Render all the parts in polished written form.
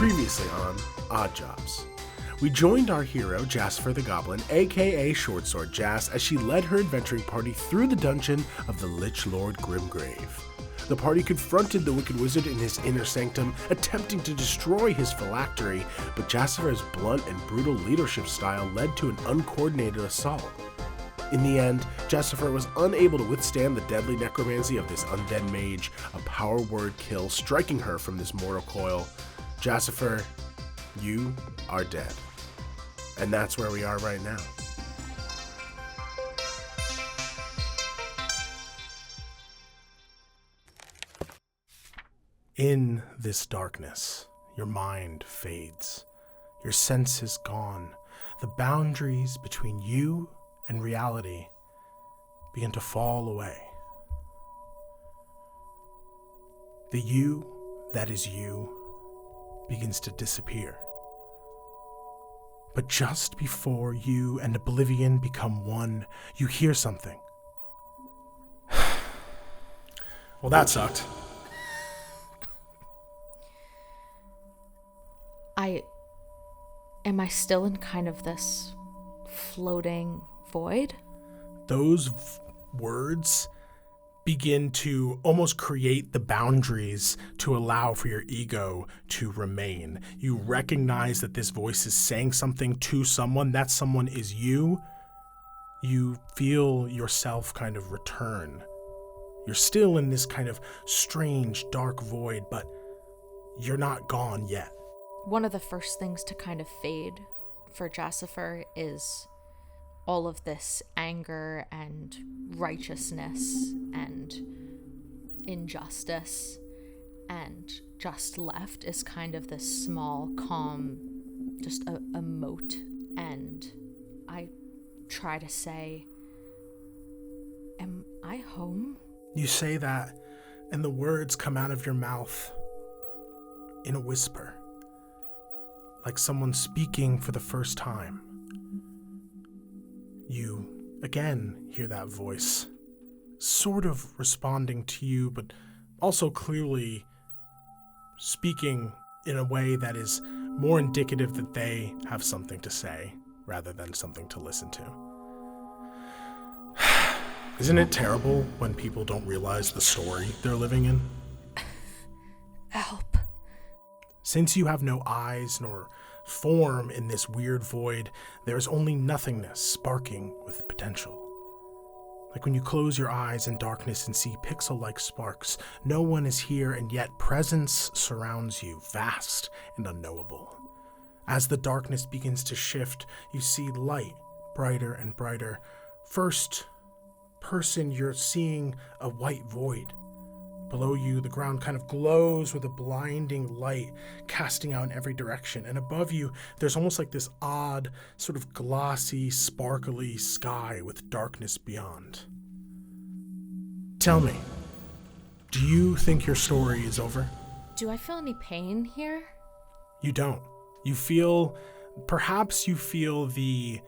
Previously on Oddjobs. We joined our hero, Jassifer the Goblin, aka Short Sword Jass, as she led her adventuring party through the dungeon of the Lich Lord Grimgrave. The party confronted the Wicked Wizard in his inner sanctum, attempting to destroy his phylactery, but Jassifer's blunt and brutal leadership style led to an uncoordinated assault. In the end, Jassifer was unable to withstand the deadly necromancy of this undead mage, a power word kill striking her from this mortal coil. Jassifer, you are dead. And that's where we are right now. In this darkness, your mind fades. Your sense is gone. The boundaries between you and reality begin to fall away. The you that is you begins to disappear. But just before you and oblivion become one, you hear something. Well, that sucked. Am I still in kind of this floating void? Those words begin to almost create the boundaries to allow for your ego to remain. You recognize that this voice is saying something to someone. That someone is you. You feel yourself kind of return. You're still in this kind of strange, dark void, but you're not gone yet. One of the first things to kind of fade for Jassifer is all of this anger and righteousness and injustice, and just left is kind of this small, calm, just a moat. And I try to say, am I home? You say that, and the words come out of your mouth in a whisper, like someone speaking for the first time. You again hear that voice, sort of responding to you, but also clearly speaking in a way that is more indicative that they have something to say rather than something to listen to. Isn't it terrible when people don't realize the story they're living in? Help. Since you have no eyes nor form in this weird void, there is only nothingness sparking with potential. Like when you close your eyes in darkness and see pixel-like sparks, no one is here, and yet presence surrounds you, vast and unknowable. As the darkness begins to shift, you see light, brighter and brighter. First person, you're seeing a white void. Below you, the ground kind of glows with a blinding light casting out in every direction. And above you, there's almost like this odd, sort of glossy, sparkly sky with darkness beyond. Tell me, do you think your story is over? Do I feel any pain here? You don't. Perhaps you feel the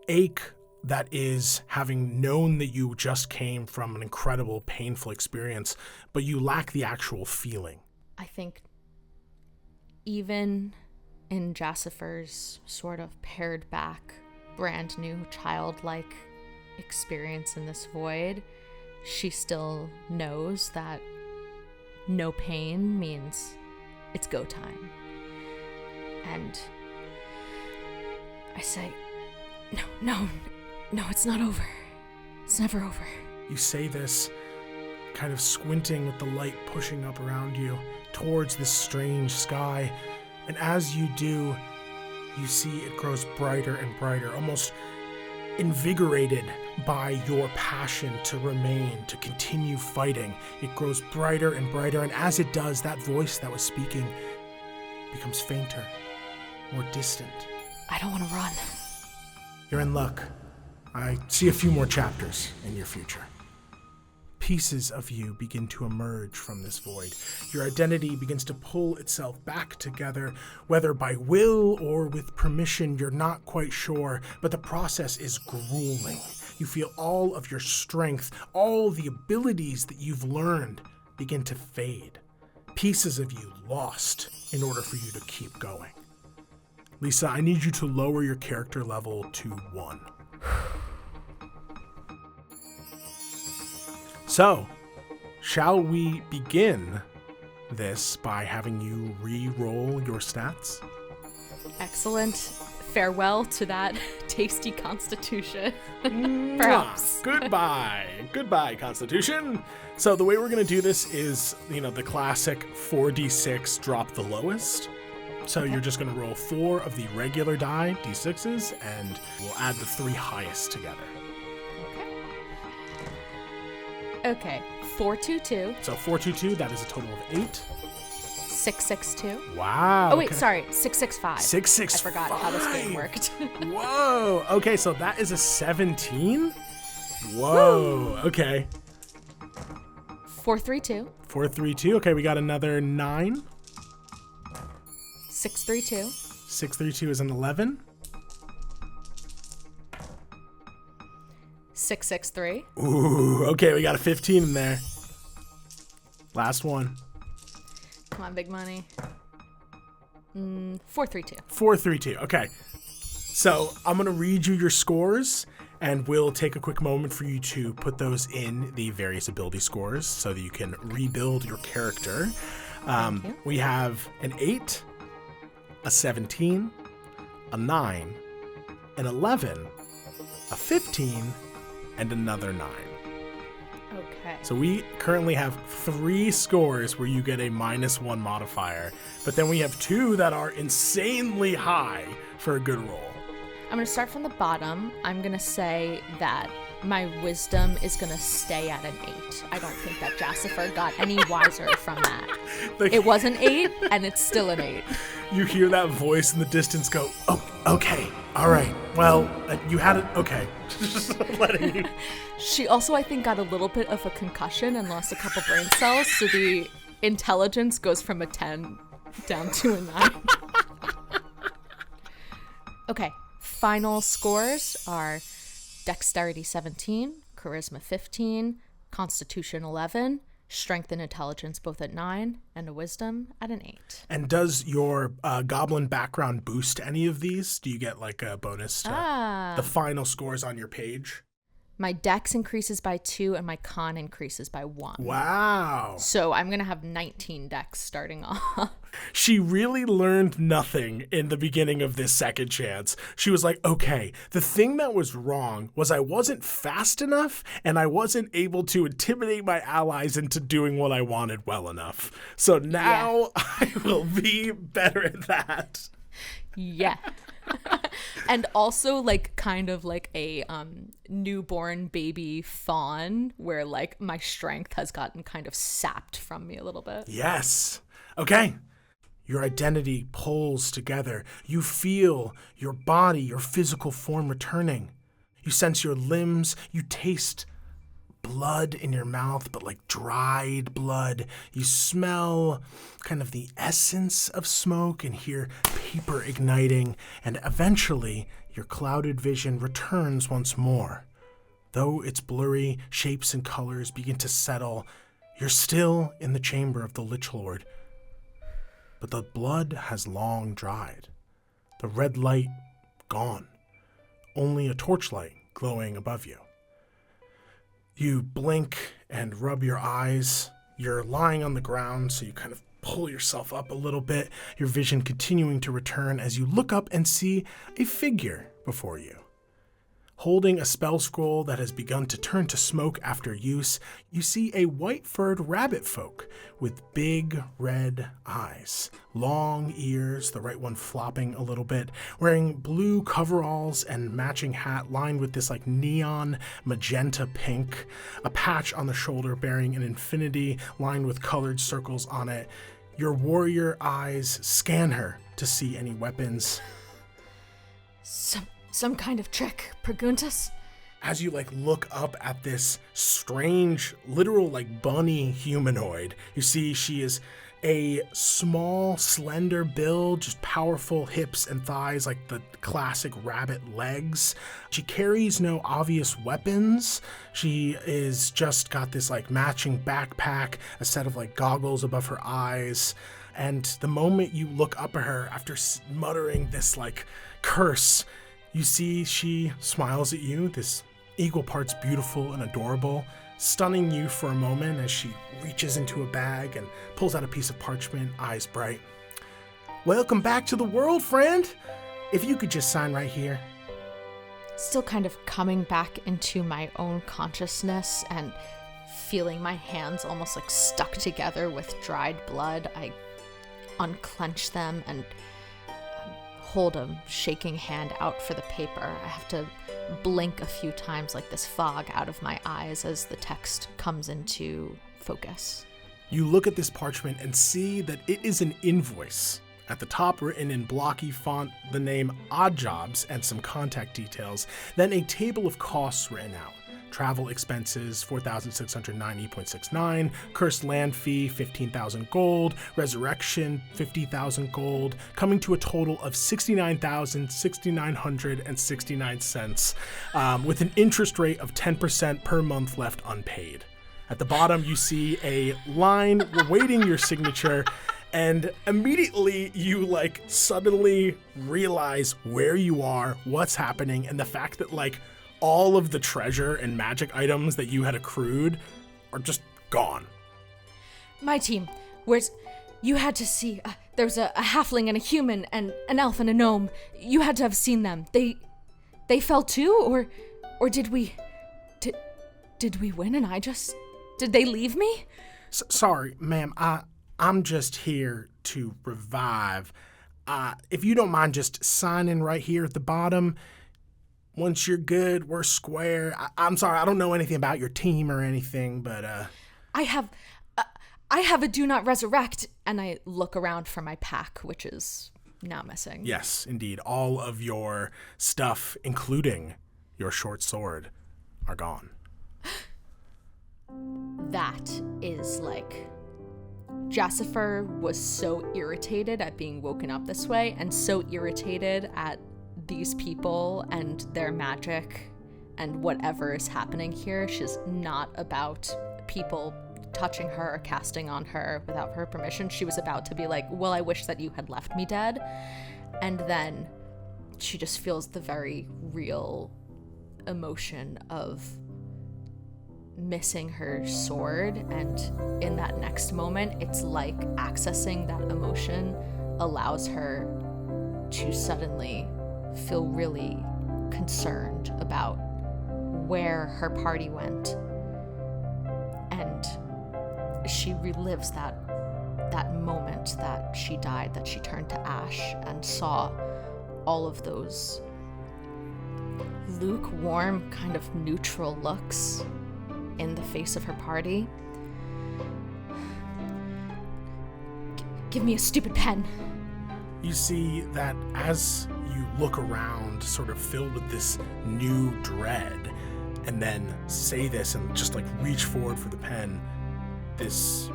ache that is having known that you just came from an incredible, painful experience, but you lack the actual feeling. I think even in Jassifer's sort of pared back, brand new, childlike experience in this void, she still knows that no pain means it's go time. And I say, no, it's not over. It's never over. You say this, kind of squinting with the light pushing up around you towards this strange sky. And as you do, you see it grows brighter and brighter, almost invigorated by your passion to remain, to continue fighting. It grows brighter and brighter, and as it does, that voice that was speaking becomes fainter, more distant. I don't want to run. You're in luck. I see a few more chapters in your future. Pieces of you begin to emerge from this void. Your identity begins to pull itself back together, whether by will or with permission, you're not quite sure, but the process is grueling. You feel all of your strength, all the abilities that you've learned begin to fade. pieces of you lost in order for you to keep going. Lisa, I need you to lower your character level to 1. So, shall we begin this by having you re-roll your stats? Excellent. Farewell to that tasty constitution. Perhaps. Goodbye, Constitution. So the way we're going to do this is, the classic 4d6 drop the lowest. So You're just going to roll 4 of the regular die, d6s, and we'll add the 3 highest together. Okay. 422. So 422, that is a total of 8. 662. Wow. Oh, wait, sorry. 665. 665. I forgot how this game worked. Whoa. Okay, so that is a 17. Whoa. Woo. Okay. 432. 432. Okay, we got another 9. 632. 632 is an 11. 663. Ooh, okay, we got a 15 in there. Last one. Come on, big money. 432. 432. Okay. So I'm going to read you your scores, and we'll take a quick moment for you to put those in the various ability scores so that you can rebuild your character. Thank you. We have an 8, a 17, a 9, an 11, a 15, and another 9. Okay. So we currently have 3 scores where you get a -1 modifier, but then we have 2 that are insanely high for a good roll. I'm going to start from the bottom. I'm going to say that my wisdom is going to stay at an 8. I don't think that Jassifer got any wiser from that. It was an 8, and it's still an 8. You hear that voice in the distance go, oh, okay, all right, well, you had it, okay. Just letting you... She also, I think, got a little bit of a concussion and lost a couple brain cells, so the intelligence goes from a 10 down to a 9. Okay, final scores are Dexterity 17, Charisma 15, Constitution 11, Strength and Intelligence both at 9, and a Wisdom at an 8. And does your goblin background boost any of these? Do you get like a bonus to the final scores on your page? My Dex increases by 2 and my Con increases by 1. Wow. So I'm going to have 19 Dex starting off. She really learned nothing in the beginning of this second chance. She was like, okay, the thing that was wrong was I wasn't fast enough and I wasn't able to intimidate my allies into doing what I wanted well enough. So now I will be better at that. Yeah. And also like kind of like a newborn baby fawn where like my strength has gotten kind of sapped from me a little bit. Yes. Okay. Your identity pulls together. You feel your body, your physical form returning. You sense your limbs. You taste blood in your mouth, but like dried blood. You smell kind of the essence of smoke and hear paper igniting. And eventually, your clouded vision returns once more. Though its blurry shapes and colors begin to settle, you're still in the chamber of the Lich Lord. But the blood has long dried. The red light gone. Only a torchlight glowing above you. You blink and rub your eyes. You're lying on the ground, so you kind of pull yourself up a little bit, your vision continuing to return as you look up and see a figure before you. Holding a spell scroll that has begun to turn to smoke after use, you see a white-furred rabbit folk with big red eyes, long ears, the right one flopping a little bit, wearing blue coveralls and matching hat lined with this like neon magenta pink, a patch on the shoulder bearing an infinity lined with colored circles on it. Your warrior eyes scan her to see any weapons. Some kind of trick, Preguntas? As you look up at this strange, literal bunny humanoid, you see she is a small, slender build, just powerful hips and thighs like the classic rabbit legs. She carries no obvious weapons. She is just got this like matching backpack, a set of like goggles above her eyes. And the moment you look up at her after muttering this like curse, you see she smiles at you, this equal parts beautiful and adorable, stunning you for a moment as she reaches into a bag and pulls out a piece of parchment, eyes bright. Welcome back to the world, friend. If you could just sign right here. Still kind of coming back into my own consciousness and feeling my hands almost like stuck together with dried blood, I unclench them and hold a shaking hand out for the paper. I have to blink a few times like this fog out of my eyes as the text comes into focus. You look at this parchment and see that it is an invoice. At the top, written in blocky font, the name Oddjobs and some contact details. Then a table of costs written out. Travel expenses, 4,690.69. Cursed land fee, 15,000 gold. Resurrection, 50,000 gold. Coming to a total of 69,6,969 cents, with an interest rate of 10% per month left unpaid. At the bottom, you see a line awaiting your signature. And immediately you like suddenly realize where you are, what's happening, and the fact that like all of the treasure and magic items that you had accrued are just gone. My team, you had to see, there's a halfling and a human and an elf and a gnome. You had to have seen them. They fell too, or did we win and did they leave me? Sorry, ma'am, I'm just here to revive. If you don't mind just signing right here at the bottom. Once you're good, we're square. I'm sorry, I don't know anything about your team or anything, but I have a do not resurrect, and I look around for my pack, which is now missing. Yes, indeed. All of your stuff, including your short sword, are gone. That is like... Jassifer was so irritated at being woken up this way and so irritated at these people and their magic and whatever is happening here. She's not about people touching her or casting on her without her permission. She was about to be like, well, I wish that you had left me dead. And then she just feels the very real emotion of missing her sword, and in that next moment it's like accessing that emotion allows her to suddenly feel really concerned about where her party went, and she relives that moment that she died, that she turned to ash and saw all of those lukewarm, kind of neutral looks in the face of her party. Give me a stupid pen. You see that as you look around, sort of filled with this new dread, and then say this and just like reach forward for the pen, this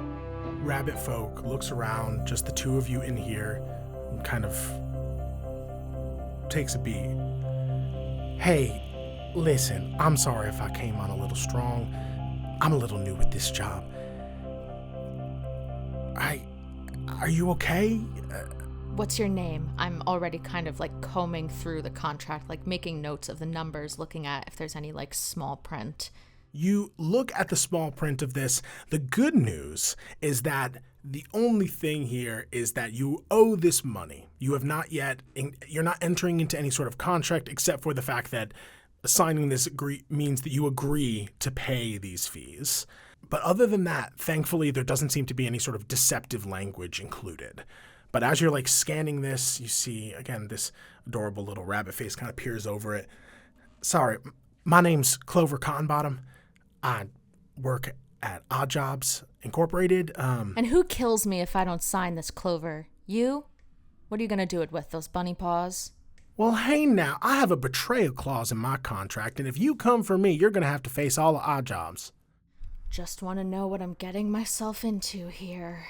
rabbit folk looks around, just the two of you in here, and kind of takes a beat. Hey, listen, I'm sorry if I came on a little strong. I'm a little new with this job. Are you okay? What's your name? I'm already kind of like combing through the contract, like making notes of the numbers, looking at if there's any like small print. You look at the small print of this. The good news is that the only thing here is that you owe this money. You have not yet, you're not entering into any sort of contract except for the fact that signing this means that you agree to pay these fees. But other than that, thankfully, there doesn't seem to be any sort of deceptive language included. But as you're like scanning this, you see, again, this adorable little rabbit face kind of peers over it. Sorry, my name's Clover Cottonbottom. I work at Oddjobs Incorporated. And who kills me if I don't sign this, Clover? You? What are you going to do it with, those bunny paws? Well, hey now, I have a betrayal clause in my contract, and if you come for me, you're going to have to face all the Oddjobs. Just want to know what I'm getting myself into here.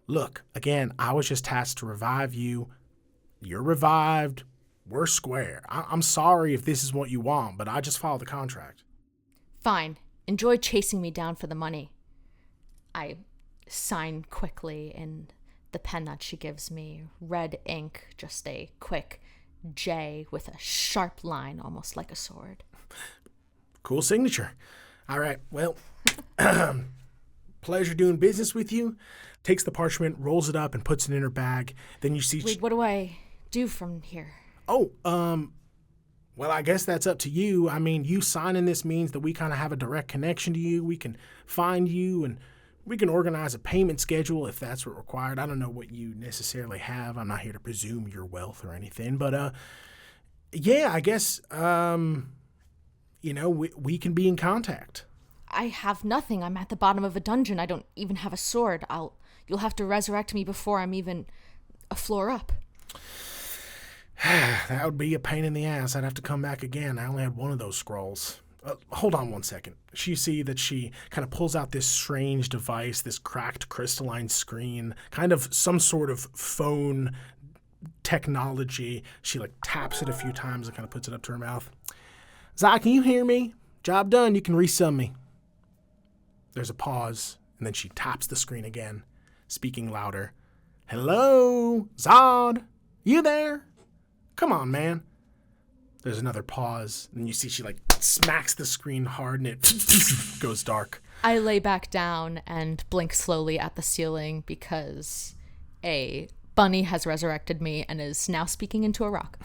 Look, again, I was just tasked to revive you. You're revived. We're square. I'm sorry if this is what you want, but I just followed the contract. Fine. Enjoy chasing me down for the money. I sign quickly in the pen that she gives me. Red ink, just a quick J with a sharp line, almost like a sword. Cool signature. All right, well, pleasure doing business with you. Takes the parchment, rolls it up, and puts it in her bag. Then you see... Wait, what do I do from here? Oh, well, I guess that's up to you. I mean, you signing this means that we kind of have a direct connection to you. We can find you, and we can organize a payment schedule if that's what required. I don't know what you necessarily have. I'm not here to presume your wealth or anything, but, yeah, I guess, we can be in contact. I have nothing. I'm at the bottom of a dungeon. I don't even have a sword. You'll have to resurrect me before I'm even a floor up. That would be a pain in the ass. I'd have to come back again. I only had one of those scrolls. Hold on one second. You see that she kind of pulls out this strange device, this cracked crystalline screen, kind of some sort of phone technology. She taps it a few times and kind of puts it up to her mouth. Zai, can you hear me? Job done. You can resum me. There's a pause, and then she taps the screen again, speaking louder. Hello, Zod? You there? Come on, man. There's another pause, and you see she smacks the screen hard, and it goes dark. I lay back down and blink slowly at the ceiling because a bunny has resurrected me and is now speaking into a rock.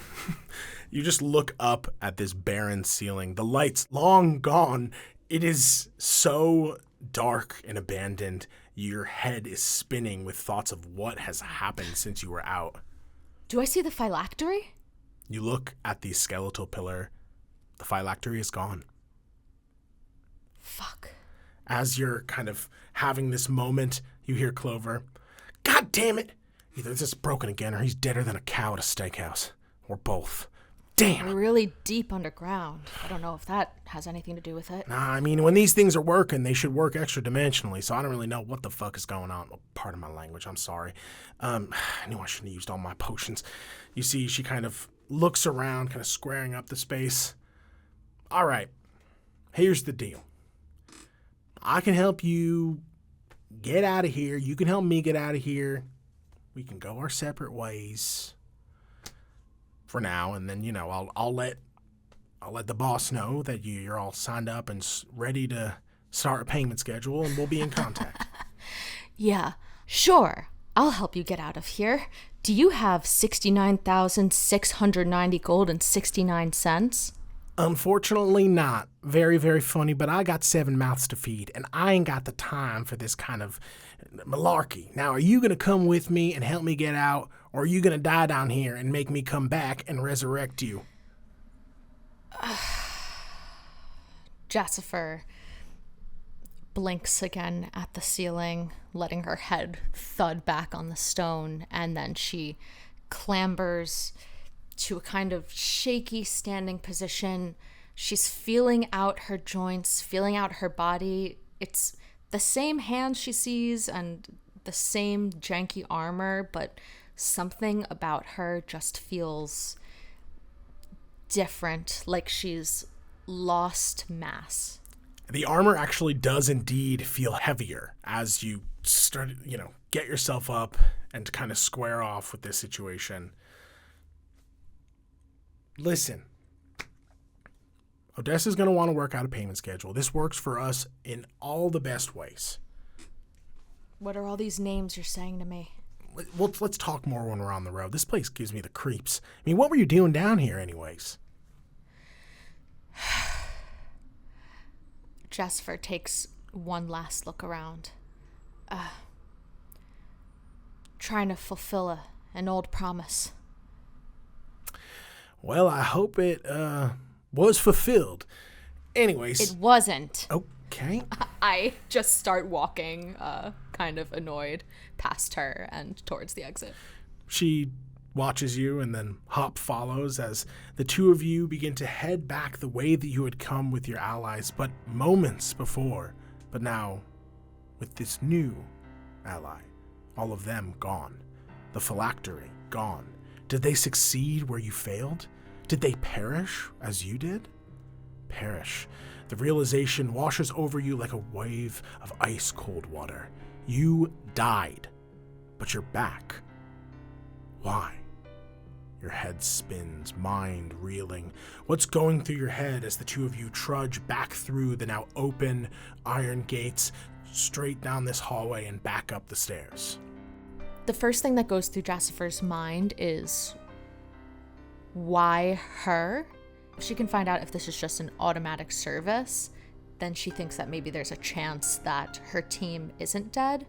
You just look up at this barren ceiling. The light's long gone. It is so dark and abandoned. Your head is spinning with thoughts of what has happened since you were out. Do I see the phylactery? You look at the skeletal pillar. The phylactery is gone. Fuck. As you're kind of having this moment, you hear Clover. God damn it! Either this is broken again or he's deader than a cow at a steakhouse. Or both. Damn! We're really deep underground. I don't know if that has anything to do with it. Nah, I mean, when these things are working, they should work extra dimensionally, so I don't really know what the fuck is going on. Oh, pardon my language, I'm sorry. I knew I shouldn't have used all my potions. You see, she kind of looks around, kind of squaring up the space. All right, here's the deal. I can help you get out of here. You can help me get out of here. We can go our separate ways for now, and then, I'll let the boss know that you're all signed up and ready to start a payment schedule, and we'll be in contact. Yeah, sure. I'll help you get out of here. Do you have 69,690 gold and 69 cents? Unfortunately not. Very, very funny, but I got 7 mouths to feed, and I ain't got the time for this kind of malarkey. Now, are you going to come with me and help me get out, or are you going to die down here and make me come back and resurrect you? Jassifer blinks again at the ceiling, letting her head thud back on the stone, and then she clambers to a kind of shaky standing position. She's feeling out her joints, feeling out her body. It's the same hands she sees and the same janky armor, but something about her just feels different, like she's lost mass. The armor actually does indeed feel heavier as you start, get yourself up and kind of square off with this situation. Listen, Odessa's going to want to work out a payment schedule. This works for us in all the best ways. What are all these names you're saying to me? Well, let's talk more when we're on the road. This place gives me the creeps. I mean, what were you doing down here anyways? Jassifer takes one last look around. Trying to fulfill an old promise. Well, I hope it was fulfilled. Anyways. It wasn't. Okay. I just start walking, kind of annoyed, past her and towards the exit. She watches you, and then Hop follows as the two of you begin to head back the way that you had come with your allies, but moments before. But now, with this new ally. All of them gone. The phylactery gone. Did they succeed where you failed? Did they perish as you did? Perish. The realization washes over you like a wave of ice-cold water. You died, but you're back. Why? Your head spins, mind reeling. What's going through your head as the two of you trudge back through the now open iron gates, straight down this hallway and back up the stairs? The first thing that goes through Jassifer's mind is, why her? If she can find out if this is just an automatic service, then she thinks that maybe there's a chance that her team isn't dead.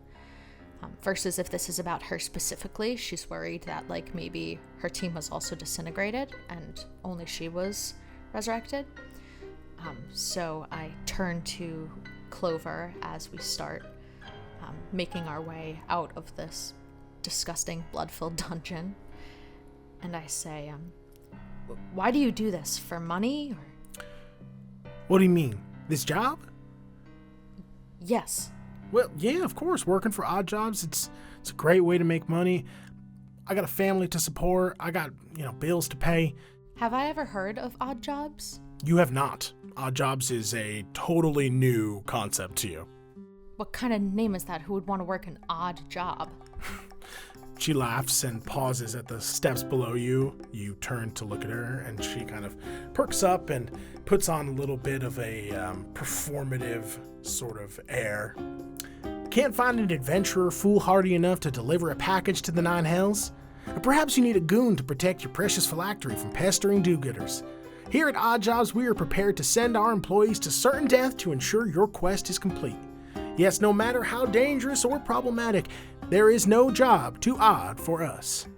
Versus if this is about her specifically, she's worried that like maybe her team was also disintegrated and only she was resurrected. So I turn to Clover as we start making our way out of this disgusting blood-filled dungeon. And I say, why do you do this? For money? Or? What do you mean? This job? Yes. Well, yeah, of course. Working for Oddjobs, it's a great way to make money. I got a family to support. I got, bills to pay. Have I ever heard of Oddjobs? You have not. Oddjobs is a totally new concept to you. What kind of name is that? Who would want to work an odd job? She laughs and pauses at the steps below you. You turn to look at her, and she kind of perks up and puts on a little bit of a performative sort of air. Can't find an adventurer foolhardy enough to deliver a package to the Nine Hells? Or perhaps you need a goon to protect your precious phylactery from pestering do-gooders. Here at Oddjobs, we are prepared to send our employees to certain death to ensure your quest is complete. Yes, no matter how dangerous or problematic, there is no job too odd for us.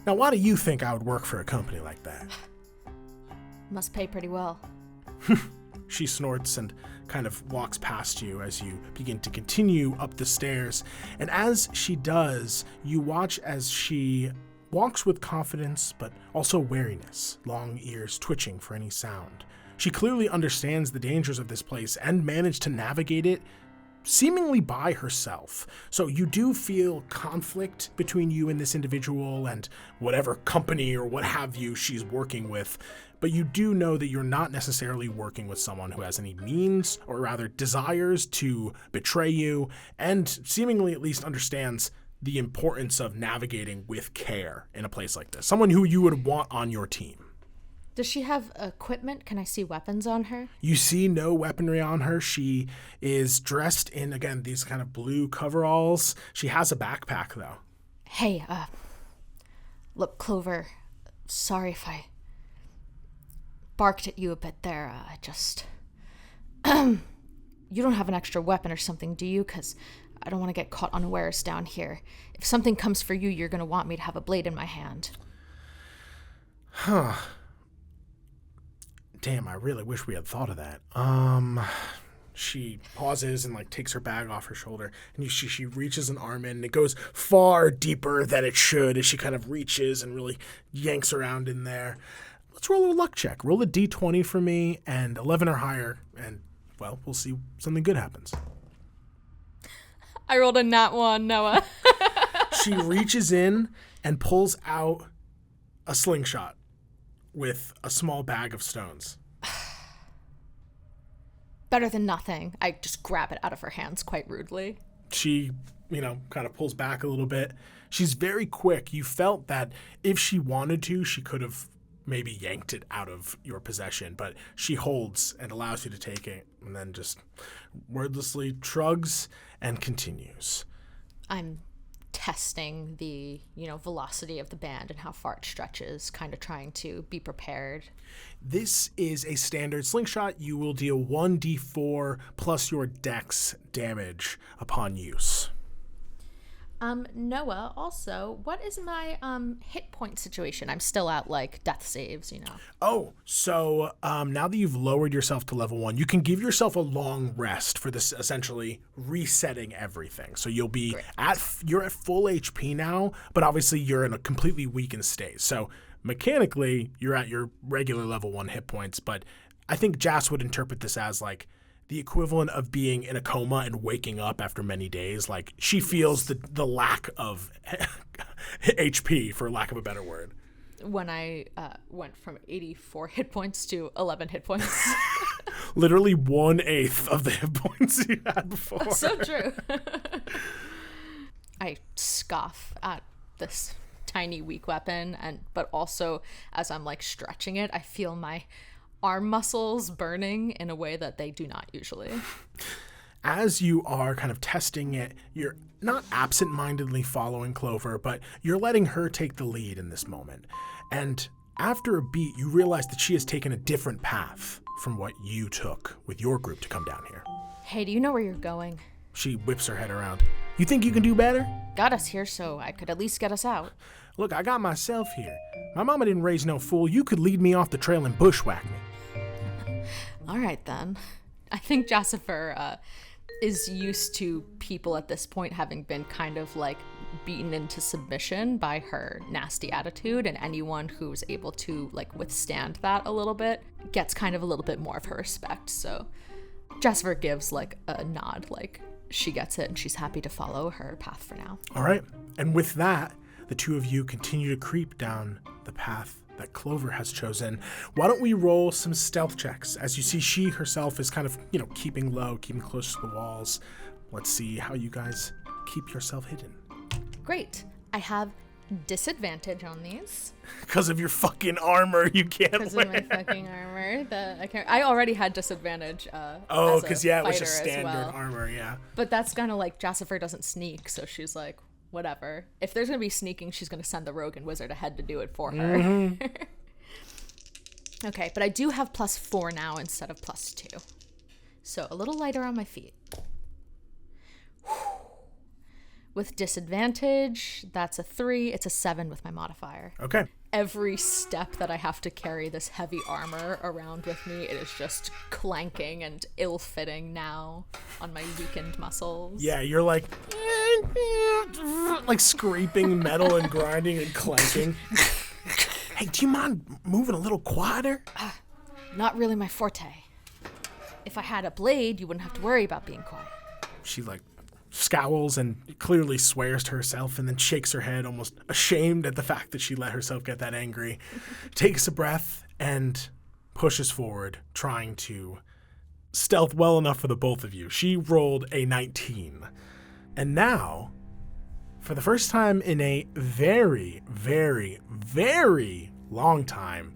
Now, why do you think I would work for a company like that? Must pay pretty well. She snorts and kind of walks past you as you begin to continue up the stairs. And as she does, you watch as she walks with confidence, but also wariness, long ears twitching for any sound. She clearly understands the dangers of this place and managed to navigate it seemingly by herself. So you do feel conflict between you and this individual and whatever company or what have you she's working with, but you do know that you're not necessarily working with someone who has any means, or rather desires to betray you, and seemingly at least understands the importance of navigating with care in a place like this. Someone who you would want on your team. Does she have equipment? Can I see weapons on her? You see no weaponry on her. She is dressed in, again, these kind of blue coveralls. She has a backpack, though. Hey, look, Clover, sorry if I barked at you a bit there. I just... You don't have an extra weapon or something, do you? Because I don't want to get caught unawares down here. If something comes for you, you're going to want me to have a blade in my hand. Huh. Damn, I really wish we had thought of that. She pauses and takes her bag off her shoulder, and she reaches an arm in, and it goes far deeper than it should as she kind of reaches and really yanks around in there. Let's roll a luck check. Roll a d20 for me, and 11 or higher, and, well, we'll see something good happens. I rolled a nat 1, Noah. She reaches in and pulls out a slingshot with a small bag of stones. Better than nothing. I just grab it out of her hands quite rudely. She, kind of pulls back a little bit. She's very quick. You felt that if she wanted to, she could have maybe yanked it out of your possession, but she holds and allows you to take it and then just wordlessly shrugs and continues. I'm testing the, velocity of the band and how far it stretches, kind of trying to be prepared. This is a standard slingshot. You will deal 1d4 plus your dex damage upon use. Noah, also, what is my hit point situation? I'm still at death saves, Oh, so now that you've lowered yourself to level 1, you can give yourself a long rest for this essentially resetting everything. So you'll be you're at full HP now, but obviously you're in a completely weakened state. So mechanically, you're at your regular level 1 hit points, but I think Jas would interpret this as the equivalent of being in a coma and waking up after many days. Like, she feels the lack of HP, for lack of a better word. When I went from 84 hit points to 11 hit points. Literally 1/8 of the hit points you had before. So true. I scoff at this tiny weak weapon, but also as I'm like stretching it, I feel my arm muscles burning in a way that they do not usually. As you are kind of testing it, you're not absent-mindedly following Clover, but you're letting her take the lead in this moment. And after a beat, you realize that she has taken a different path from what you took with your group to come down here. Hey, do you know where you're going? She whips her head around. You think you can do better? Got us here so I could at least get us out. Look, I got myself here. My mama didn't raise no fool. You could lead me off the trail and bushwhack me. All right, then. I think Jassifer is used to people at this point having been kind of like beaten into submission by her nasty attitude, and anyone who's able to like withstand that a little bit gets kind of a little bit more of her respect. So Jassifer gives like a nod, like she gets it and she's happy to follow her path for now. All right. And with that, the two of you continue to creep down the path that Clover has chosen. Why don't we roll some stealth checks? As you see, she herself is kind of, keeping low, keeping close to the walls. Let's see how you guys keep yourself hidden. Great. I have disadvantage on these. Because of your fucking armor, you can't win. Because of my fucking armor. I already had disadvantage because, it was a just standard well. armor, yeah. But that's kind of like Jassifer doesn't sneak, so she's like, whatever. If there's going to be sneaking, she's going to send the rogue and wizard ahead to do it for her. Mm-hmm. Okay, but I do have +4 now instead of +2. So a little lighter on my feet. With disadvantage, that's a 3. It's a 7 with my modifier. Okay. Every step that I have to carry this heavy armor around with me, it is just clanking and ill-fitting now on my weakened muscles. Yeah, you're like scraping metal and grinding and clanking. Hey, do you mind moving a little quieter? Not really my forte. If I had a blade, you wouldn't have to worry about being quiet. She scowls and clearly swears to herself and then shakes her head, almost ashamed at the fact that she let herself get that angry, takes a breath and pushes forward, trying to stealth well enough for the both of you. She rolled a 19. And now, for the first time in a very, very, very long time,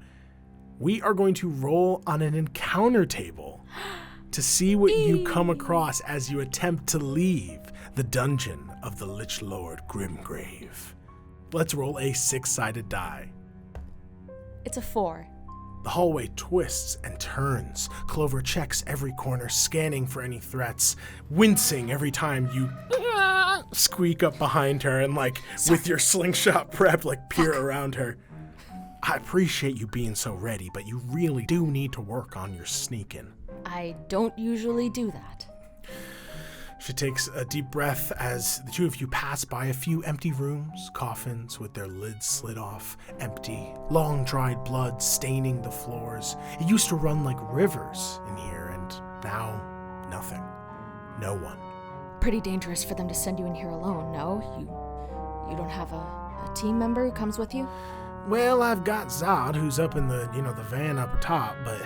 we are going to roll on an encounter table to see what you come across as you attempt to leave the dungeon of the Lich Lord Grimgrave. Let's roll a 6-sided die. It's a 4. The hallway twists and turns. Clover checks every corner, scanning for any threats, wincing every time you squeak up behind her and with your slingshot prep, peer around her. I appreciate you being so ready, but you really do need to work on your sneaking. I don't usually do that. She takes a deep breath as the two of you pass by a few empty rooms, coffins with their lids slid off, empty, long-dried blood staining the floors. It used to run like rivers in here, and now, nothing. No one. Pretty dangerous for them to send you in here alone, no? You don't have a team member who comes with you? Well, I've got Zod, who's up in the van up top, but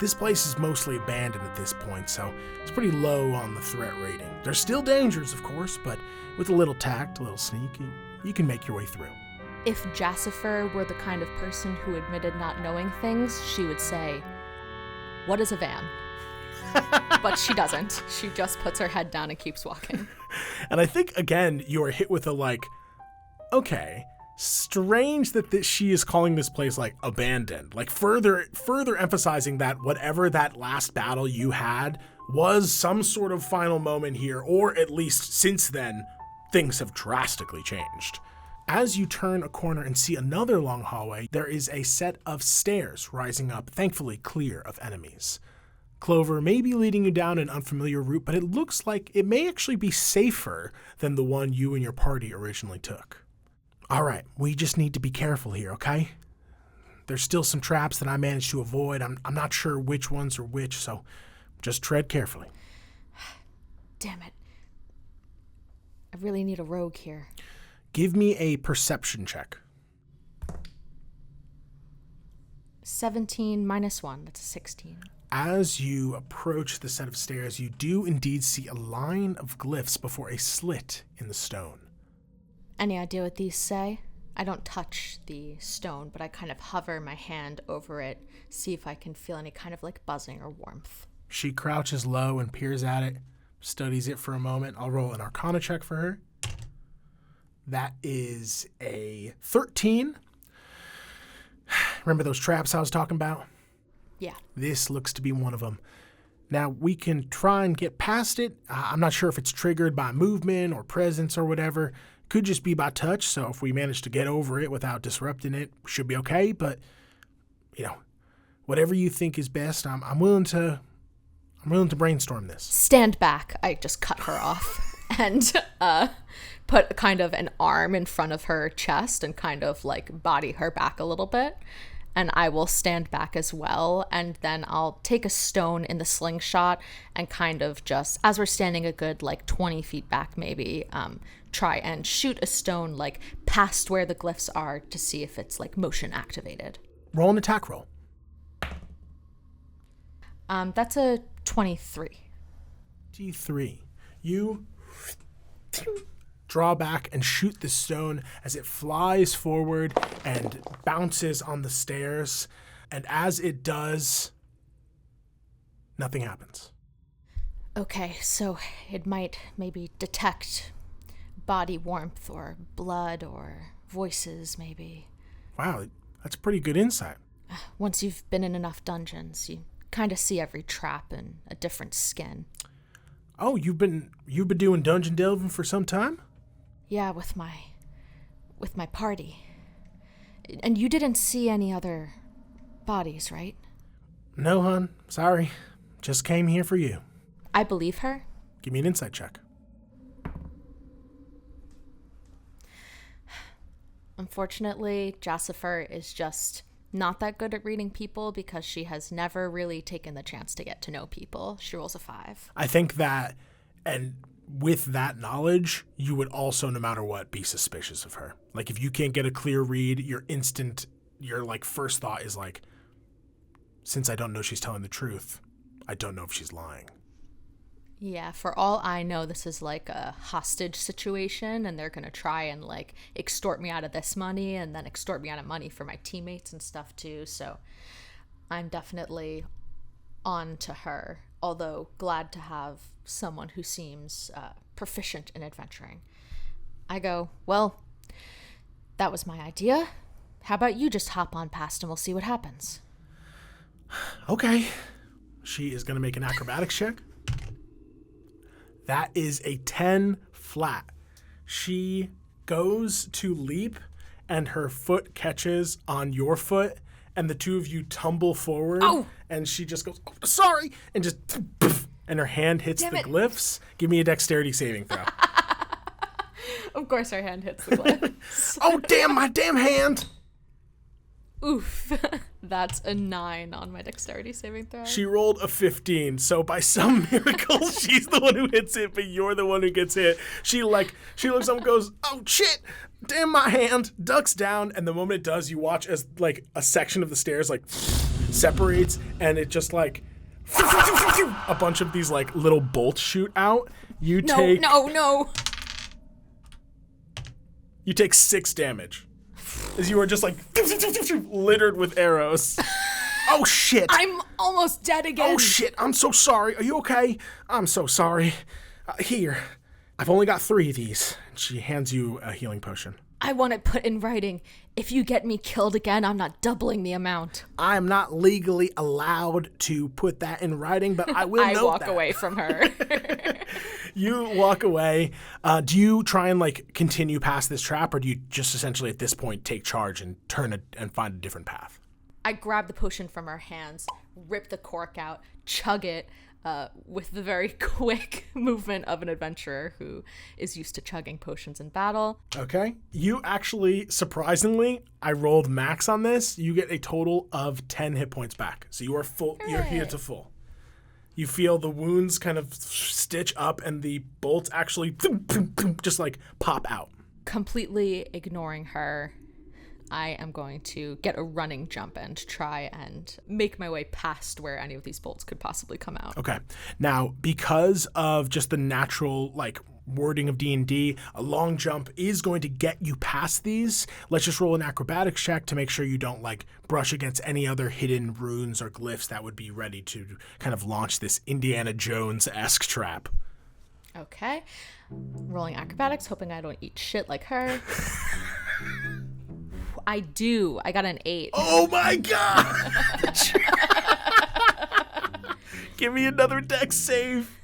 this place is mostly abandoned at this point, so it's pretty low on the threat rating. There's still dangers, of course, but with a little tact, a little sneaking, you can make your way through. If Jassifer were the kind of person who admitted not knowing things, she would say, "What is a van?" But she doesn't. She just puts her head down and keeps walking. And I think, again, you are hit with okay, strange that she is calling this place abandoned, further emphasizing that whatever that last battle you had was some sort of final moment here, or at least since then things have drastically changed. As you turn a corner and see another long hallway, there is a set of stairs rising up, thankfully clear of enemies. Clover may be leading you down an unfamiliar route, but it looks like it may actually be safer than the one you and your party originally took. All right, we just need to be careful here, okay? There's still some traps that I managed to avoid. I'm not sure which ones are which, so Just tread carefully. Damn it. I really need a rogue here. Give me a perception check. 17 minus 1. That's a 16. As you approach the set of stairs, you do indeed see a line of glyphs before a slit in the stone. Any idea what these say? I don't touch the stone, but I kind of hover my hand over it, see if I can feel any kind of like buzzing or warmth. She crouches low and peers at it, studies it for a moment. I'll roll an Arcana check for her. That is a 13. Remember those traps I was talking about? Yeah. This looks to be one of them. Now, we can try and get past it. I'm not sure if it's triggered by movement or presence or whatever. Could just be by touch, so if we manage to get over it without disrupting it, should be okay. But, whatever you think is best, I'm willing to brainstorm this. Stand back. I just cut her off and put kind of an arm in front of her chest and kind of like body her back a little bit. And I will stand back as well, and then I'll take a stone in the slingshot and kind of just, as we're standing a good like 20 feet back maybe, try and shoot a stone like past where the glyphs are to see if it's like motion activated. Roll an attack roll. That's a 23. D3. You draw back and shoot the stone as it flies forward and bounces on the stairs. And as it does, nothing happens. Okay, so it might maybe detect body warmth or blood or voices maybe. Wow, that's pretty good insight. Once you've been in enough dungeons, you kind of see every trap in a different skin. Oh, you've been doing dungeon delving for some time? Yeah, with my party. And you didn't see any other bodies, right? No, hon. Sorry. Just came here for you. I believe her. Give me an insight check. Unfortunately, Jassifer is just not that good at reading people because she has never really taken the chance to get to know people. She rolls a 5. I think that, and with that knowledge, you would also, no matter what, be suspicious of her. Like, if you can't get a clear read, your first thought is like, since I don't know she's telling the truth, I don't know if she's lying. Yeah, for all I know, this is like a hostage situation, and they're going to try and like extort me out of this money and then extort me out of money for my teammates and stuff too. So I'm definitely on to her, although glad to have someone who seems proficient in adventuring. I go, well, that was my idea. How about you just hop on past and we'll see what happens? Okay. She is going to make an acrobatics check. That is a 10 flat. She goes to leap and her foot catches on your foot and the two of you tumble forward. Oh! And she just goes, oh, sorry, and just and her hand hits Damn the it. glyphs. Give me a dexterity saving throw. Of course her hand hits the glyph. Oh, damn, my damn hand. Oof. That's a 9 on my dexterity saving throw. She rolled a 15, so by some miracle, she's the one who hits it, but you're the one who gets hit. She looks up and goes, oh, shit, damn my hand, ducks down, and the moment it does, you watch as, like, a section of the stairs, like, separates, and it just, like, a bunch of these, like, little bolts shoot out. No. You take 6 damage. As you are just like littered with arrows. Oh shit! I'm almost dead again. Oh shit! I'm so sorry. Are you okay? I'm so sorry. Here, I've only got 3 of these. She hands you a healing potion. I want it put in writing. If you get me killed again, I'm not doubling the amount. I am not legally allowed to put that in writing, but I will note that. I walk away from her. You walk away. Do you try and like continue past this trap, or do you just essentially at this point take charge and turn and find a different path? I grab the potion from her hands, rip the cork out, chug it with the very quick movement of an adventurer who is used to chugging potions in battle. Okay. You actually, surprisingly, I rolled max on this. You get a total of 10 hit points back. So you are full. Hooray. You're here to full. You feel the wounds kind of stitch up and the bolts actually just like pop out. Completely ignoring her, I am going to get a running jump and try and make my way past where any of these bolts could possibly come out. Okay. Now, because of just the natural, like, wording of D&D, a long jump is going to get you past these. Let's just roll an acrobatics check to make sure you don't, like, brush against any other hidden runes or glyphs that would be ready to kind of launch this Indiana Jones-esque trap. Okay. Rolling acrobatics, hoping I don't eat shit like her. I do. I got an 8. Oh my god! Give me another dex save.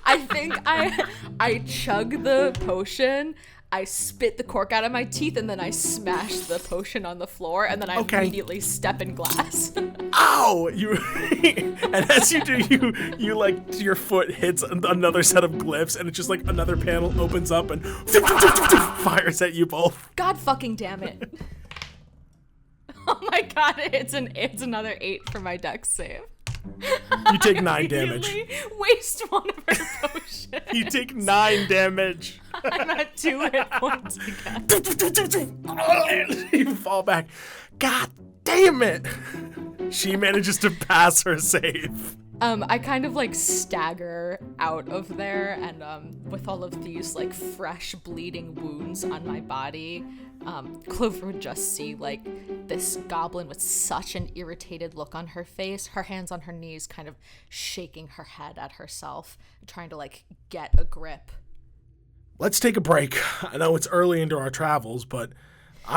I think I chug the potion, I spit the cork out of my teeth, and then I smash the potion on the floor, and then I immediately step in glass. Ow! And as you do, you like, your foot hits another set of glyphs, and it's just like another panel opens up and fires at you both. God fucking damn it. Oh my god, it's another 8 for my dex save. You take 9 damage. Waste one of her potion. You take 9 damage. I'm at 2 hit points again. You fall back. God damn it. She manages to pass her save. I kind of like stagger out of there, and with all of these like fresh bleeding wounds on my body, Clover would just see like this goblin with such an irritated look on her face, her hands on her knees, kind of shaking her head at herself, trying to like get a grip. Let's take a break. I know it's early into our travels, but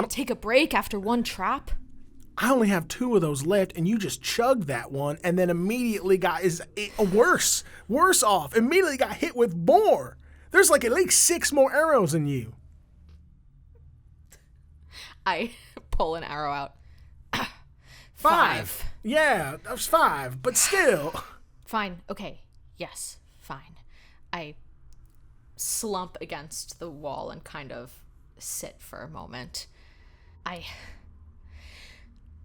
Take a break after one trap? I only have 2 of those left, and you just chugged that one, and then immediately got worse off. Immediately got hit with more. There's like at least 6 more arrows in you. I pull an arrow out. 5. Yeah, that was 5, but still. Fine. Okay. Yes. Fine. I slump against the wall and kind of sit for a moment.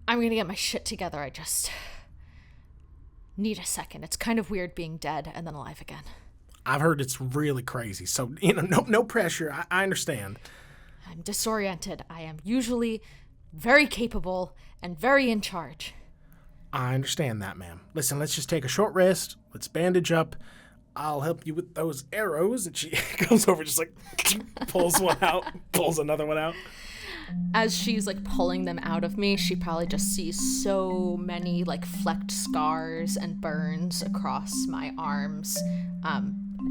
I'm gonna get my shit together. I just need a second. It's kind of weird being dead and then alive again. I've heard it's really crazy, so no pressure. I understand. I'm disoriented. I am usually very capable and very in charge. I understand that, ma'am. Listen, let's just take a short rest. Let's bandage up. I'll help you with those arrows. And she goes over, just like pulls one out, pulls another one out. As she's like pulling them out of me, she probably just sees so many like flecked scars and burns across my arms.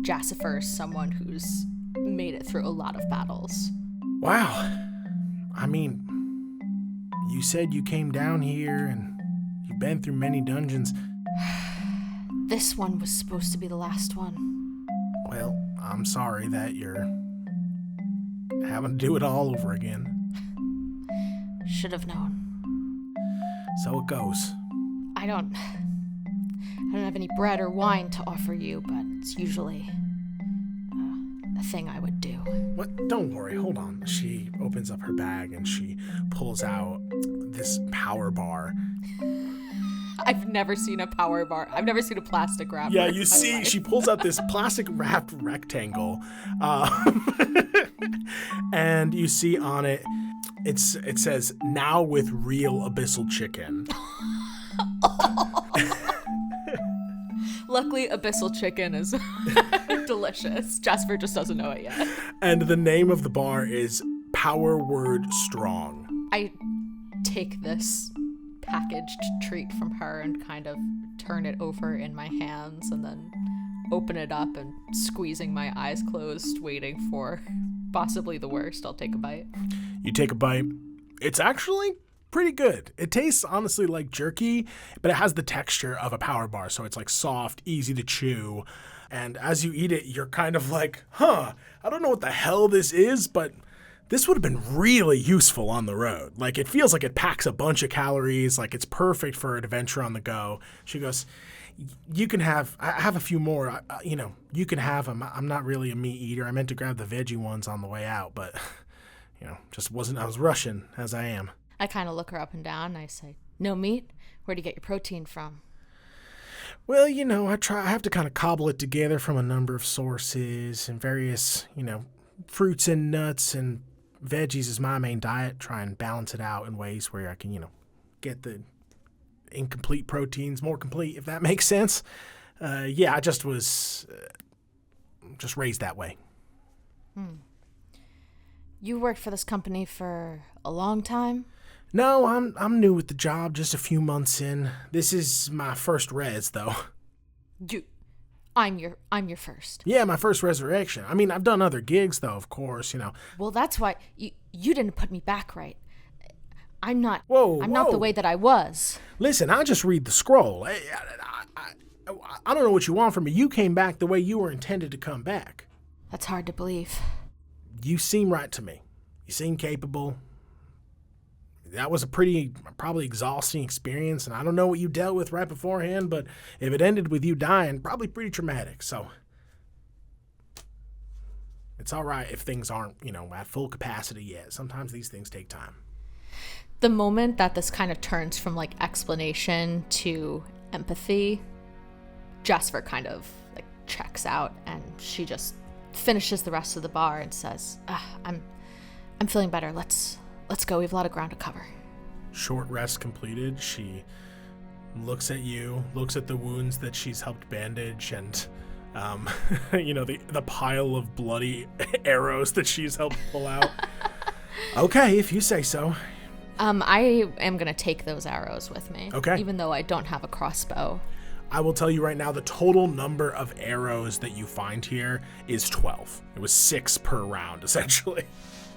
Jassifer is someone who's made it through a lot of battles. Wow. I mean, you said you came down here and you've been through many dungeons. This one was supposed to be the last one. Well, I'm sorry that you're having to do it all over again. Should have known. So it goes. I don't have any bread or wine to offer you, but it's usually a thing I would do. What? Don't worry, hold on. She opens up her bag and she pulls out this power bar. I've never seen a power bar. I've never seen a plastic wrapper. Yeah, you see, she pulls out this plastic wrapped rectangle. And you see on it, it says, "Now with real abyssal chicken." Luckily, abyssal chicken is delicious. Jassifer just doesn't know it yet. And the name of the bar is Power Word Strong. I take this packaged treat from her and kind of turn it over in my hands and then open it up and squeezing my eyes closed, waiting for possibly the worst. I'll take a bite. You take a bite. It's actually pretty good. It tastes honestly like jerky, but it has the texture of a power bar, so it's like soft, easy to chew. And as you eat it, you're kind of like, I don't know what the hell this is, but this would have been really useful on the road. Like, it feels like it packs a bunch of calories, like it's perfect for an adventure on the go. She goes, you can have, I have a few more, you can have them. I'm not really a meat eater. I meant to grab the veggie ones on the way out, but, I was rushing, as I am. I kind of look her up and down and I say, "No meat? Where'd you get your protein from?" Well, I have to kind of cobble it together from a number of sources and various, fruits and nuts and veggies is my main diet. Try and balance it out in ways where I can, get the incomplete proteins more complete, if that makes sense. I just was just raised that way. You worked for this company for a long time? No, I'm new with the job, just a few months in. This is my first res, though. I'm your first. Yeah, my first resurrection. I mean, I've done other gigs, though, of course, Well, that's why you didn't put me back right. I'm not the way that I was. Listen, I just read the scroll. I don't know what you want from me. You came back the way you were intended to come back. That's hard to believe. You seem right to me. You seem capable. That was a probably exhausting experience, and I don't know what you dealt with right beforehand, but if it ended with you dying, probably pretty traumatic, so it's all right if things aren't, at full capacity yet. Sometimes these things take time. The moment that this kind of turns from, explanation to empathy, Jassifer kind of, checks out, and she just finishes the rest of the bar and says, I'm feeling better. Let's go. We have a lot of ground to cover. Short rest completed. She looks at you, looks at the wounds that she's helped bandage, and the pile of bloody arrows that she's helped pull out. Okay, if you say so. I am gonna take those arrows with me. Okay. Even though I don't have a crossbow. I will tell you right now, the total number of arrows that you find here is 12. It was 6 per round, essentially.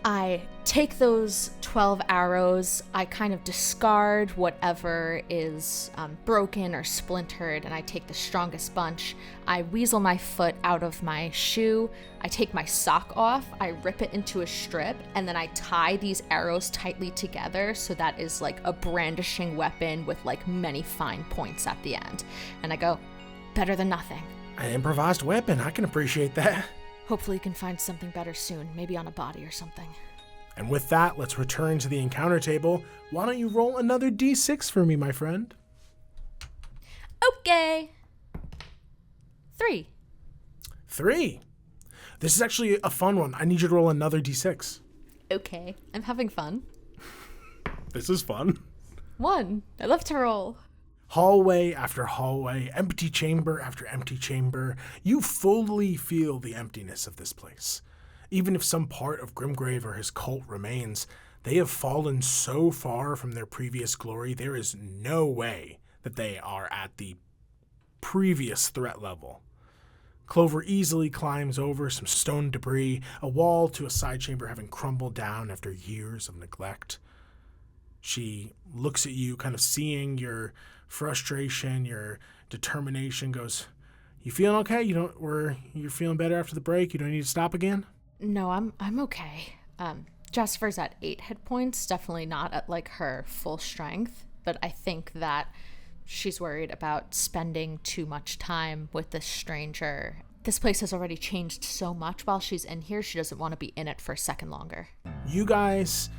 I take those 12 arrows, I kind of discard whatever is broken or splintered, and I take the strongest bunch. I weasel my foot out of my shoe, I take my sock off, I rip it into a strip, and then I tie these arrows tightly together so that is like a brandishing weapon with many fine points at the end. And I go, better than nothing. An improvised weapon, I can appreciate that. Hopefully you can find something better soon, maybe on a body or something. And with that, let's return to the encounter table. Why don't you roll another d6 for me, my friend? Okay. 3. 3. This is actually a fun one. I need you to roll another d6. Okay, I'm having fun. This is fun. 1. I love to roll. Hallway after hallway, empty chamber after empty chamber, you fully feel the emptiness of this place. Even if some part of Grimgrave or his cult remains, they have fallen so far from their previous glory, there is no way that they are at the previous threat level. Clover easily climbs over some stone debris, a wall to a side chamber having crumbled down after years of neglect. She looks at you, kind of seeing your frustration, your determination, goes, "You feeling okay? You're feeling better after the break? You don't need to stop again?" No, I'm okay. Jassifer's at 8 hit points, definitely not at her full strength, but I think that she's worried about spending too much time with this stranger. This place has already changed so much while she's in here, she doesn't want to be in it for a second longer. You guys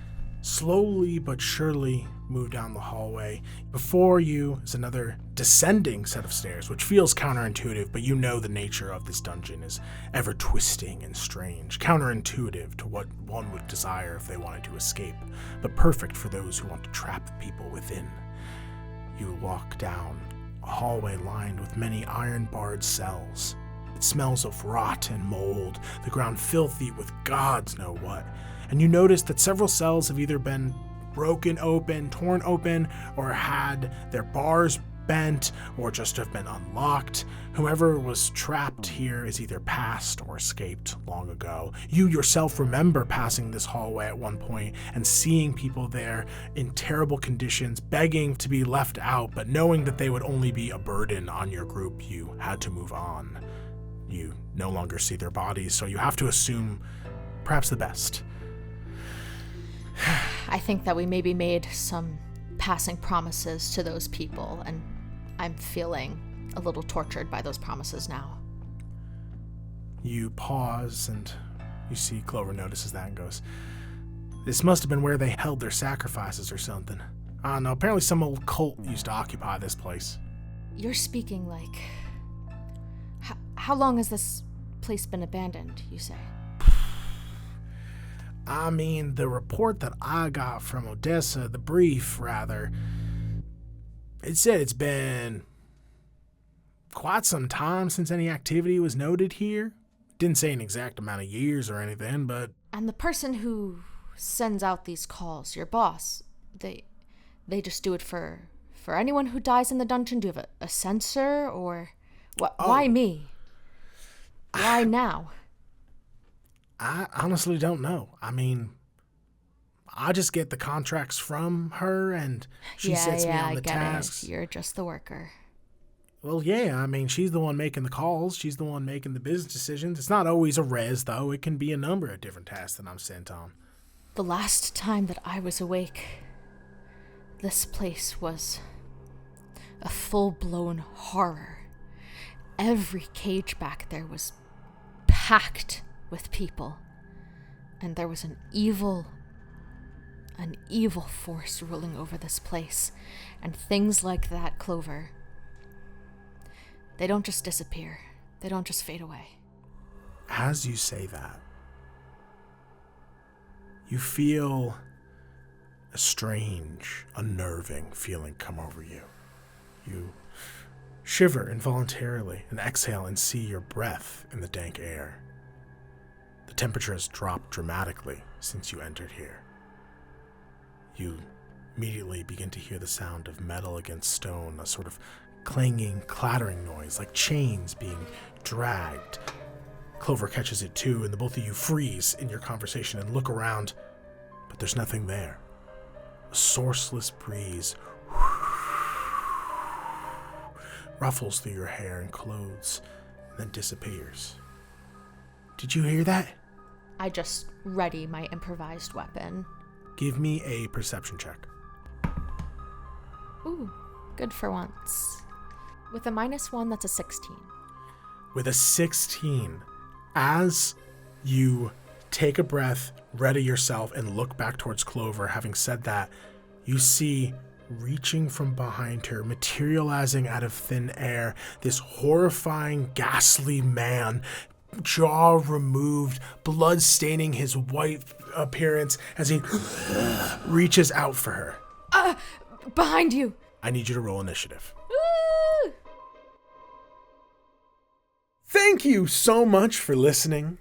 slowly but surely move down the hallway. Before you is another descending set of stairs, which feels counterintuitive, but you know the nature of this dungeon is ever twisting and strange, counterintuitive to what one would desire if they wanted to escape, but perfect for those who want to trap people within. You walk down a hallway lined with many iron-barred cells. It smells of rot and mold, the ground filthy with gods know what. And you notice that several cells have either been broken open, torn open, or had their bars bent, or just have been unlocked. Whoever was trapped here is either passed or escaped long ago. You yourself remember passing this hallway at one point and seeing people there in terrible conditions, begging to be left out, but knowing that they would only be a burden on your group, you had to move on. You no longer see their bodies, so you have to assume perhaps the best. I think that we maybe made some passing promises to those people, and I'm feeling a little tortured by those promises now. You pause, and you see Clover notices that and goes, "This must have been where they held their sacrifices or something. I don't know, apparently some old cult used to occupy this place." You're speaking like... How long has this place been abandoned, you say? I mean, the report that I got from Odessa, the brief, rather, it said it's been quite some time since any activity was noted here. Didn't say an exact amount of years or anything, but... And the person who sends out these calls, your boss, they just do it for anyone who dies in the dungeon? Do you have a censor, or... Why me? Why now? I honestly don't know. I mean, I just get the contracts from her, and she sets me on the tasks. You're just the worker. Well, yeah, I mean, she's the one making the calls. She's the one making the business decisions. It's not always a res, though. It can be a number of different tasks that I'm sent on. The last time that I was awake, this place was a full-blown horror. Every cage back there was packed with people, and there was an evil force ruling over this place. And things like that, Clover, they don't just disappear. They don't just fade away. As you say that, you feel a strange, unnerving feeling come over you. You shiver involuntarily and exhale and see your breath in the dank air. The temperature has dropped dramatically since you entered here. You immediately begin to hear the sound of metal against stone, a sort of clanging, clattering noise, like chains being dragged. Clover catches it too, and the both of you freeze in your conversation and look around, but there's nothing there. A sourceless breeze ruffles through your hair and clothes, and then disappears. Did you hear that? I just ready my improvised weapon. Give me a perception check. Ooh, good for once. With a -1, that's a 16. With a 16, as you take a breath, ready yourself, and look back towards Clover, having said that, you see, reaching from behind her, materializing out of thin air, this horrifying, ghastly man, jaw removed, blood staining his white appearance as he reaches out for her. Behind you! I need you to roll initiative. Woo! Thank you so much for listening.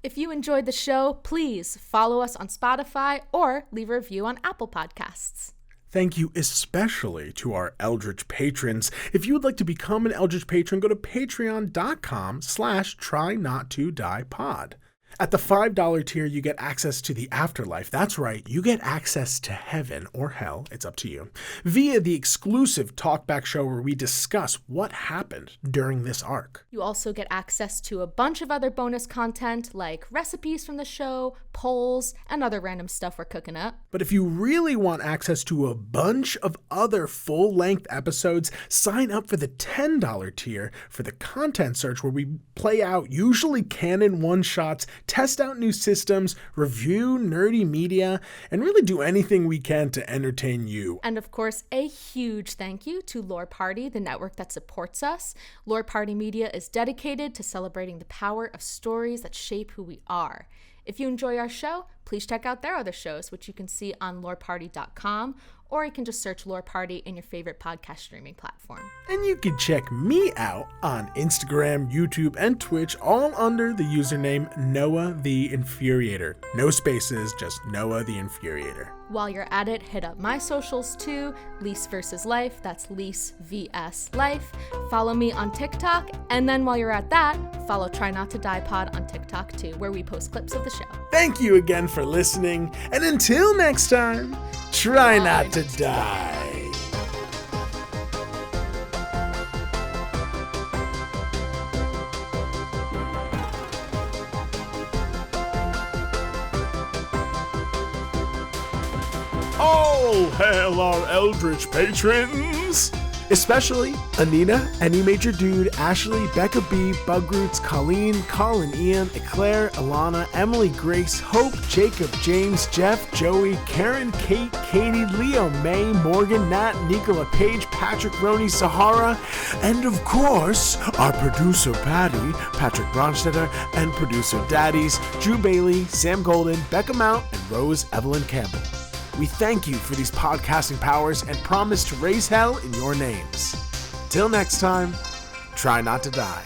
If you enjoyed the show, please follow us on Spotify or leave a review on Apple Podcasts. Thank you especially to our Eldritch patrons. If you would like to become an Eldritch patron, go to patreon.com/trynottodiepod. At the $5 tier, you get access to the afterlife. That's right, you get access to heaven or hell, it's up to you, via the exclusive talkback show where we discuss what happened during this arc. You also get access to a bunch of other bonus content like recipes from the show, polls, and other random stuff we're cooking up. But if you really want access to a bunch of other full-length episodes, sign up for the $10 tier for the content search where we play out usually canon one-shots, test out new systems, review nerdy media, and really do anything we can to entertain you. And of course, a huge thank you to Lore Party, the network that supports us. Lore Party Media is dedicated to celebrating the power of stories that shape who we are. If you enjoy our show, please check out their other shows, which you can see on loreparty.com, or you can just search Lore Party in your favorite podcast streaming platform. And you can check me out on Instagram, YouTube, and Twitch, all under the username Noah the Infuriator. No spaces, just Noah the Infuriator. While you're at it, hit up my socials too, Lease vs. Life, that's Lease vs. Life. Follow me on TikTok, and then while you're at that, follow Try Not to Die Pod on TikTok too, where we post clips of the show. Thank you again for listening, and until next time, try not to die. All hail our Eldritch patrons! Especially Anina, Any Major Dude, Ashley, Becca B, Bugroots, Colleen, Colin, Ian, Eclair, Alana, Emily, Grace, Hope, Jacob, James, Jeff, Joey, Karen, Kate, Katie, Leo, May, Morgan, Nat, Nicola, Paige, Patrick, Roni, Sahara, and of course, our producer Patty, Patrick Bronstetter, and producer Daddies, Drew Bailey, Sam Golden, Becca Mount, and Rose Evelyn Campbell. We thank you for these podcasting powers and promise to raise hell in your names. Till next time, try not to die.